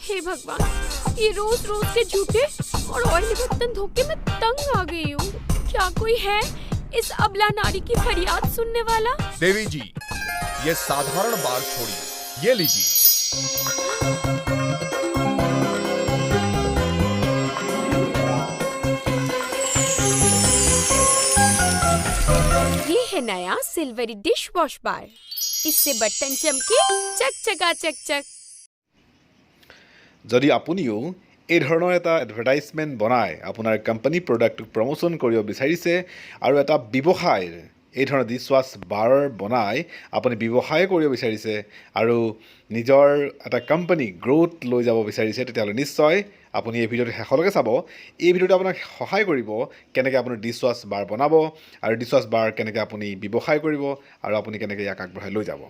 हे भगवान, ये रोज रोज के झूठे और ऑयली बर्तन धोके मैं तंग आ गई हूँ। क्या कोई है इस अबला नारी की फरियाद सुनने वाला? देवी जी, ये साधारण बार छोड़िए, ये लीजिए। ये है नया सिल्वरी डिश वॉश बार। इससे बर्तन चमके चकचका चकचक। যদি আপুনিও এই ধৰণৰ এটা এডভাৰটাইজমেণ্ট বনাই আপোনাৰ কোম্পানী প্ৰডাক্টক প্ৰমোচন কৰিব বিচাৰিছে আৰু এটা ব্যৱসায় এই ধৰণৰ ডিছৱাছ বাৰ বনাই আপুনি ব্যৱসায় কৰিব বিচাৰিছে আৰু নিজৰ এটা কোম্পানী গ্ৰোথ লৈ যাব বিচাৰিছে তেতিয়াহ'লে নিশ্চয় আপুনি এই ভিডিঅ'টো শেষলৈকে চাব। এই ভিডিঅ'টো আপোনাক সহায় কৰিব কেনেকৈ আপুনি ডিছৱাছ বাৰ বনাব আৰু ডিছৱাছ বাৰ কেনেকৈ আপুনি ব্যৱসায় কৰিব আৰু আপুনি কেনেকৈ ইয়াক আগবঢ়াই লৈ যাব।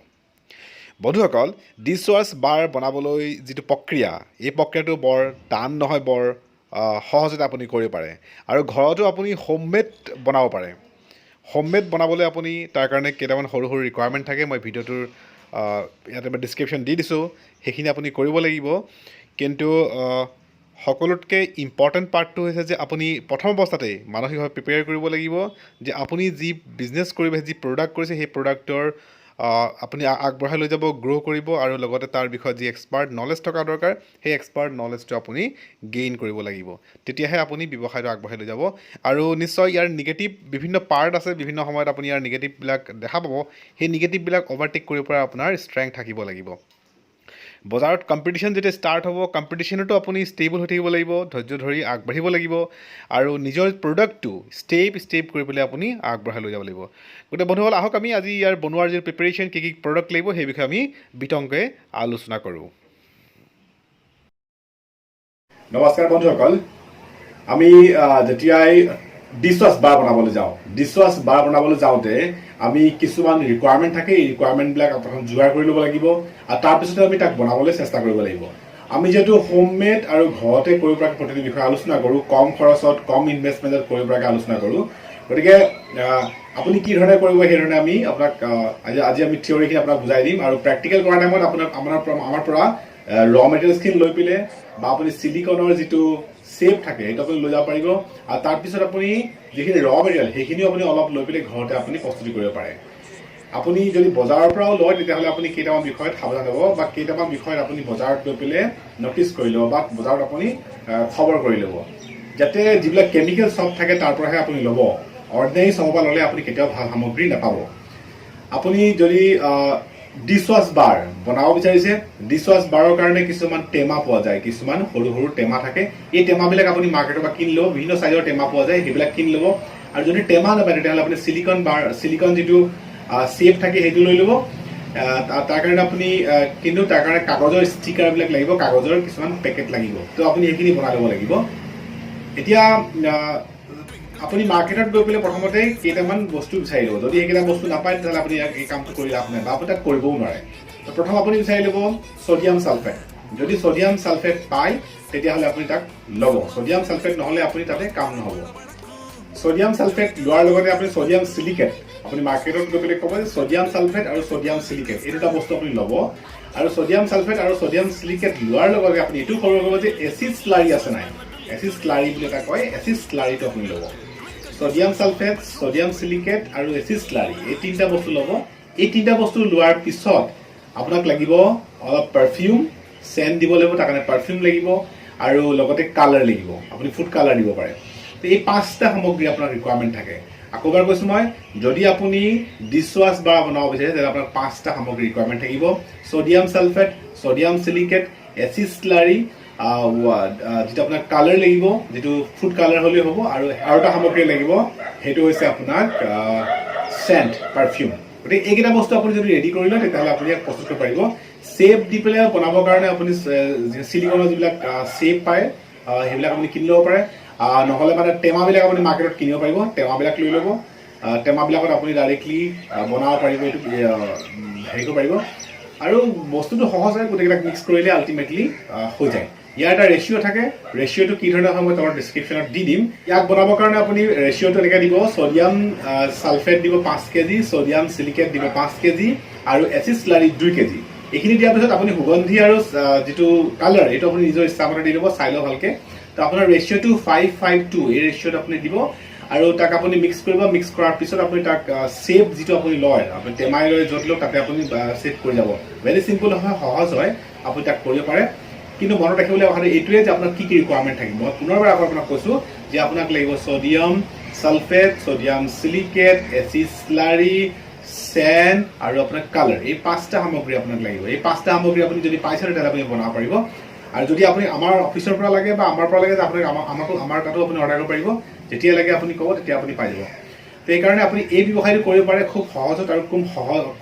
বন্ধুসকল, ডিছৱাছ বাৰ বনাবলৈ যিটো প্ৰক্ৰিয়া, এই প্ৰক্ৰিয়াটো বৰ টান নহয়, বৰ সহজতে আপুনি কৰিব পাৰে আৰু ঘৰতো আপুনি হোমমেড বনাব পাৰে। হোমমেড বনাবলৈ আপুনি তাৰ কাৰণে কেইটামান সৰু সৰু ৰিকুৱাৰমেণ্ট থাকে। মই ভিডিঅ'টোৰ ইয়াতে মই ডিছক্ৰিপশ্যন দি দিছোঁ, সেইখিনি আপুনি কৰিব লাগিব। কিন্তু সকলোতকৈ ইম্পৰ্টেণ্ট পাৰ্টটো হৈছে যে আপুনি প্ৰথম অৱস্থাতেই মানসিকভাৱে প্ৰিপেয়াৰ কৰিব লাগিব যে আপুনি যি বিজনেছ কৰিব, যি প্ৰডাক্ট কৰিছে সেই প্ৰডাক্টৰ আপুনি আগবঢ়াই লৈ যাব, গ্ৰ' কৰিব আৰু লগতে তাৰ বিষয়ত যি এক্সপাৰ্ট নলেজ থকা দৰকাৰ সেই এক্সপাৰ্ট নলেজটো আপুনি গেইন কৰিব লাগিব। তেতিয়াহে আপুনি ব্যৱসায়টো আগবঢ়াই লৈ যাব। আৰু নিশ্চয় ইয়াৰ নিগেটিভ বিভিন্ন পাৰ্ট আছে, বিভিন্ন সময়ত আপুনি ইয়াৰ নিগেটিভবিলাক দেখা পাব। সেই নিগেটিভবিলাক অভাৰটেক কৰিব পৰা আপোনাৰ ষ্ট্ৰেংথ থাকিব লাগিব। বজাৰত কম্পিটিশ্যন যেতিয়া ষ্টাৰ্ট হ'ব, কম্পিটিশ্যনতো আপুনি ষ্টেবল হৈ থাকিব লাগিব, ধৈৰ্য ধৰি আগবাঢ়িব লাগিব আৰু নিজৰ প্ৰডাক্টটো ষ্টেপ কৰি পেলাই আপুনি আগবঢ়াই লৈ যাব লাগিব। গতিকে বন্ধুসকল, আহক আমি আজি ইয়াৰ বনোৱাৰ যি প্ৰিপেৰেশ্যন, কি প্ৰডাক্ট লাগিব সেই বিষয়ে আমি বিতংকৈ আলোচনা কৰোঁ। নমস্কাৰ বন্ধুসকল, আমি যেতিয়াই ডিছৱাছ বাৰ বনাবলৈ যাওঁ, ডিছৱাছ বাৰ বনাবলৈ যাওঁতে আমি কিছুমান ৰিকুৱাৰমেণ্ট থাকে। এই ৰিকুৱাৰমেণ্টবিলাক প্ৰথম যোগাৰ কৰি ল'ব লাগিব আৰু তাৰপিছতে আমি তাক বনাবলৈ চেষ্টা কৰিব লাগিব। আমি যিহেতু হোমমেড আৰু ঘৰতে কৰিব পৰাকৈ প্ৰতিটো বিষয়ে আলোচনা কৰোঁ, কম খৰচত কম ইনভেষ্টমেণ্টত কৰিব পৰাকৈ আলোচনা কৰোঁ। গতিকে আপুনি কি ধৰণে কৰিব সেইধৰণে আমি আপোনাক আজি আমি থিয়ৰিখিনি আপোনাক বুজাই দিম আৰু প্ৰেক্টিকেল কৰা টাইমত আমাৰ পৰা ৰ মেটেৰিয়েলছখিনি লৈ পেলাই বা আপুনি চিলিকনৰ যিটো চেপ থাকে সেইটো আপুনি লৈ যাব পাৰিব আৰু তাৰপিছত আপুনি যিখিনি ৰ মেটেৰিয়েল সেইখিনিও আপুনি অলপ লৈ পেলাই ঘৰতে আপুনি প্ৰস্তুতি কৰিব পাৰে। আপুনি যদি বজাৰৰ পৰাও লয় তেতিয়াহ'লে আপুনি কেইটামান বিষয়ত সাৱধান হ'ব বা কেইটামান বিষয়ত আপুনি বজাৰত গৈ পেলাই ন'টিছ কৰি ল'ব বা বজাৰত আপুনি খবৰ কৰি ল'ব, যাতে যিবিলাক কেমিকেল চব থাকে তাৰ পৰাহে আপুনি ল'ব। অৰ্ডিনাৰী চবৰ পৰা ল'লে আপুনি কেতিয়াও ভাল সামগ্ৰী নাপাব। আপুনি যদি ডিছৱাছ বাৰ বনাব বিচাৰিছে, ডিছৱাছ বাৰৰ কাৰণে কিছুমান টেমা পোৱা যায়, কিছুমান সৰু সৰু টেমা থাকে। এই টেমাবিলাক আপুনি মাৰ্কেটৰ পৰা কিনি ল'ব, বিভিন্ন চাইজৰ টেমা পোৱা যায়, সেইবিলাক কিনি ল'ব। আৰু যদি টেমা নাপায় তেতিয়াহ'লে আপুনি চিলিকন যিটো চেপ থাকে সেইটো লৈ ল'ব। তাৰ কাৰণে আপুনি কিন্তু তাৰ কাৰণে কাগজৰ ষ্টিকাৰবিলাক লাগিব, কাগজৰ কিছুমান পেকেট লাগিব, তো আপুনি সেইখিনি বনাই ল'ব লাগিব। এতিয়া আপুনি মাৰ্কেটত গৈ পেলাই প্ৰথমতে কেইটামান বস্তু বিচাৰি ল'ব। যদি সেইকেইটা বস্তু নাপায় তেতিয়াহ'লে আপুনি এই কামটো কৰি লাভ নাই বা আপুনি তাক কৰিবও নোৱাৰে। প্ৰথম আপুনি বিচাৰি ল'ব ছ'ডিয়াম ছালফেট। যদি ছ'ডিয়াম ছালফেট পায় তেতিয়াহ'লে আপুনি তাক ল'ব। ছ'ডিয়াম ছালফেট নহ'লে আপুনি তাতে কাম নহ'ব। ছ'ডিয়াম ছালফেট লোৱাৰ লগতে আপুনি ছ'ডিয়াম চিলিকেট, আপুনি মাৰ্কেটত গৈ পেলাই ক'ব যে ছ'ডিয়াম ছালফেট আৰু ছ'ডিয়াম চিলিকেট এই দুটা বস্তু আপুনি ল'ব। আৰু ছ'ডিয়াম ছালফেট আৰু ছ'ডিয়াম চিলিকেট লোৱাৰ লগতে আপুনি এইটো খবৰ ল'ব যে এচিড স্লাৰি আছে নাই, এচিড স্লাৰি বুলি এটা কয়, এচিড স্লাৰিটো আপুনি ল'ব। ছ'ডিয়াম ছালফেট, ছ'ডিয়াম চিলিকেট আৰু এচিড স্লাৰি এই তিনিটা বস্তু ল'ব। এই তিনিটা বস্তু লোৱাৰ পিছত আপোনাক লাগিব অলপ পাৰফিউম, চেণ্ট দিব লাগিব, তাৰ কাৰণে পাৰফিউম লাগিব আৰু লগতে কালাৰ লাগিব, আপুনি ফুড কালাৰ দিব পাৰে। তো এই 5টা সামগ্ৰী আপোনাৰ ৰিকুৱাৰমেণ্ট থাকে। আকৌ এবাৰ কৈছোঁ মই, যদি আপুনি ডিছৱাছ বাৰ বনাব বিচাৰে তেতিয়াহ'লে আপোনাৰ 5টা সামগ্ৰী ৰিকুৱাৰমেণ্ট থাকিব। Sodium sulphate, sodium silicate, acid slurry, যিটো আপোনাক কালাৰ লাগিব, যিটো ফুড কালাৰ হ'লেও হ'ব, আৰু এটা সামগ্ৰী লাগিব, সেইটো হৈছে আপোনাক চেণ্ট, পাৰফিউম। গতিকে এইকেইটা বস্তু আপুনি যদি ৰেডি কৰি লয় তেতিয়াহ'লে আপুনি ইয়াক প্ৰস্তুত কৰিব পাৰিব। চেপ দি পেলাই বনাবৰ কাৰণে আপুনি চিলিকনৰ যিবিলাক চেপ পায় সেইবিলাক আপুনি কিনি ল'ব পাৰে, নহ'লে মানে টেমাবিলাক আপুনি মাৰ্কেটত কিনিব পাৰিব, টেমাবিলাক লৈ ল'ব। টেমাবিলাকত আপুনি ডাইৰেক্টলি বনাব পাৰিব, এইটো হেৰি কৰিব পাৰিব। আৰু বস্তুটো সহজ হয়, গোটেইবিলাক মিক্স কৰিলে আল্টিমেটলি হৈ যায়। ইয়াৰ এটা ৰেচিঅ' থাকে, ৰেচিঅ'টো কি ধৰণৰ হয় মই তলৰ ডিছক্ৰিপশ্যনত দি দিম। ইয়াক বনাবৰ কাৰণে আপুনি ৰেচিঅ'টো এনেকৈ দিব, ছ'ডিয়াম ছালফেট দিব 5 কেজি, ছ'ডিয়াম চিলিকেট দিব 5 কেজি আৰু এচিড স্লাৰি 2 কেজি। এইখিনি দিয়াৰ পিছত আপুনি সুগন্ধি আৰু যিটো কালাৰ এইটো আপুনি নিজৰ ইচ্ছামতে দি দিব, চাই লওক ভালকে। তো আপোনাৰ ৰেচিঅ'টো 5:5:2 এই ৰেচিঅ'ত আপুনি দিব আৰু তাক আপুনি মিক্স কৰিব। মিক্স কৰাৰ পিছত আপুনি তাক চেপ যিটো আপুনি লয়, আপুনি টেমাই লৈ য'ত লওক তাতে আপুনি চেপ কৰি যাব। ভেৰি চিম্পল হয়, সহজ হয়, আপুনি তাক কৰিব পাৰে। কিন্তু মনত ৰাখিবলৈ কথাটো এইটোৱে যে আপোনাৰ কি কি ৰিকুৱাৰমেণ্ট থাকিব। মই পুনৰবাৰ আকৌ আপোনাক কৈছোঁ যে আপোনাক লাগিব sodium sulphate, sodium silicate, acid slurry, sand আৰু আপোনাৰ কালাৰ। এই 5টা সামগ্ৰী আপোনাক লাগিব। এই 5টা সামগ্ৰী আপুনি যদি পাইছে তেতিয়াহ'লে আপুনি বনাব পাৰিব। আৰু যদি আপুনি আমাৰ অফিচৰ পৰা লাগে বা আমাৰ পৰা লাগে আপুনি আমাৰ তাতো আপুনি অৰ্ডাৰ কৰিব পাৰিব। যেতিয়া লাগে আপুনি ক'ব, তেতিয়া আপুনি পাই যাব। তো এইকাৰণে আপুনি এই ব্যৱসায়টো কৰিব পাৰে খুব সহজত আৰু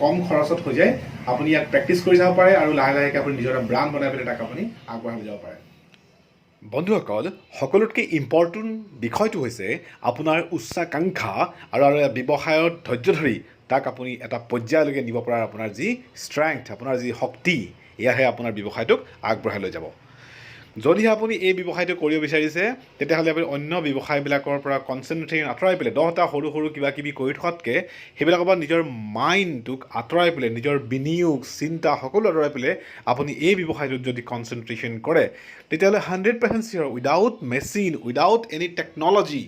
কম খৰচত হৈ যায়। আপুনি ইয়াক প্ৰেক্টিচ কৰি যাব পাৰে আৰু লাহে লাহেকৈ আপুনি নিজৰ এটা ব্ৰাণ্ড বনাই পেলাই তাক আপুনি আগবঢ়াই যাব পাৰে। বন্ধুসকল, সকলোতকৈ ইম্পৰ্টেণ্ট বিষয়টো হৈছে আপোনাৰ উচ্চাকাংক্ষা আৰু ব্যৱসায়ত ধৈৰ্য ধৰি তাক আপুনি এটা পৰ্যায়লৈকে নিব পৰাৰ আপোনাৰ যি ষ্ট্ৰেংথ, আপোনাৰ যি শক্তি, এয়াহে আপোনাৰ ব্যৱসায়টোক আগবঢ়াই লৈ যাব। যদিহে আপুনি এই ব্যৱসায়টো কৰিব বিচাৰিছে তেতিয়াহ'লে আপুনি অন্য ব্যৱসায়বিলাকৰ পৰা কনচেনট্ৰেশ্যন আঁতৰাই পেলাই 10টা সৰু সৰু কিবা কিবি কৰি থকাতকৈ সেইবিলাকৰ পৰা নিজৰ মাইণ্ডটোক আঁতৰাই পেলাই, নিজৰ বিনিয়োগ চিন্তা সকলো আঁতৰাই পেলাই আপুনি এই ব্যৱসায়টোত যদি কনচেনট্ৰেশ্যন কৰে তেতিয়াহ'লে 100% sure without machine, without any technology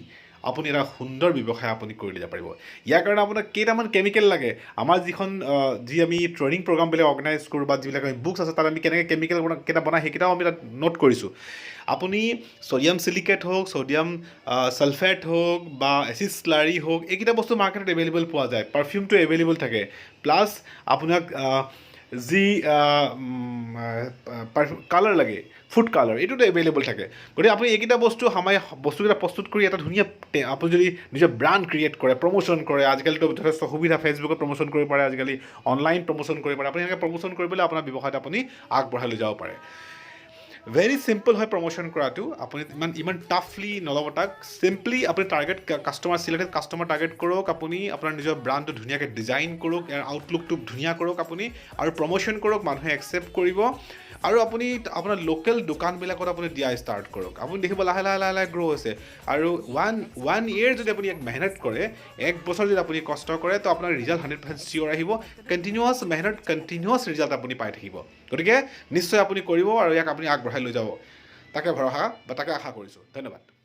আপুনি এটা সুন্দৰ ব্যৱসায় আপুনি কৰি দিব পাৰিব। ইয়াৰ কাৰণে আপোনাক কেইটামান কেমিকেল লাগে। আমাৰ যি আমি ট্ৰেইনিং প্ৰগ্ৰামবিলাক অৰ্গেনাইজ কৰোঁ বা যিবিলাক আমি বুকছ আছে তাত আমি কেনেকৈ কেমিকেল কেইটা বনাই সেইকেইটাও আমি তাত নোট কৰিছোঁ। আপুনি ছ'ডিয়াম চিলিকেট হওক, ছ'ডিয়াম ছালফেট হওক বা এচিড স্লাৰী হওক, এইকেইটা বস্তু মাৰ্কেটত এভেইলেবল পোৱা যায়। পাৰফিউমটো এভেইলেবল থাকে, প্লাছ আপোনাক যি কালাৰ লাগে, ফুড কালাৰ, এইটোতো এভেইলেবল থাকে। গতিকে আপুনি এইকেইটা বস্তুকেইটা প্ৰস্তুত কৰি এটা ধুনীয়া আপুনি যদি নিজৰ ব্ৰাণ্ড ক্ৰিয়েট কৰে, প্ৰমোশ্যন কৰে, আজিকালিতো যথেষ্ট সুবিধা, ফেচবুকত প্ৰমোশ্যন কৰিব পাৰে, আজিকালি অনলাইন প্ৰমোশ্যন কৰিব পাৰে। আপুনি এনেকৈ প্ৰমোশ্যন কৰিবলৈ আপোনাৰ ব্যৱসায়ত আপুনি আগবঢ়াই লৈ যাব পাৰে। ভেৰি চিম্পল হয় প্ৰমোশ্যন কৰাটো। আপুনি ইমান টাফলি নল'ব তাক। চিম্পলি আপুনি চিলেক্টেড কাষ্টমাৰ টাৰ্গেট কৰক, আপুনি আপোনাৰ নিজৰ ব্ৰাণ্ডটো ধুনীয়াকৈ ডিজাইন কৰক, ইয়াৰ আউটলুকটো ধুনীয়া কৰক আপুনি, আৰু প্ৰমোশ্যন কৰক, মানুহে একচেপ্ট কৰিব। আৰু আপুনি আপোনাৰ লোকেল দোকানবিলাকত আপুনি দিয়া ষ্টাৰ্ট কৰক। আপুনি দেখিব লাহে লাহে লাহে লাহে গ্ৰ' হৈছে। আৰু ওৱান ইয়েৰ যদি আপুনি এক মেহনত কৰে, 1 বছৰ যদি আপুনি কষ্ট কৰে, তো আপোনাৰ ৰিজাল্ট 100% চিয়'ৰ আহিব। কণ্টিনিউৱাছ মেহনত, কণ্টিনিউৱাছ ৰিজাল্ট আপুনি পাই থাকিব। গতিকে নিশ্চয় আপুনি কৰিব আৰু ইয়াক আপুনি আগবঢ়াই লৈ যাব। তাকে ভৰসা বা তাকে আশা কৰিছোঁ। ধন্যবাদ।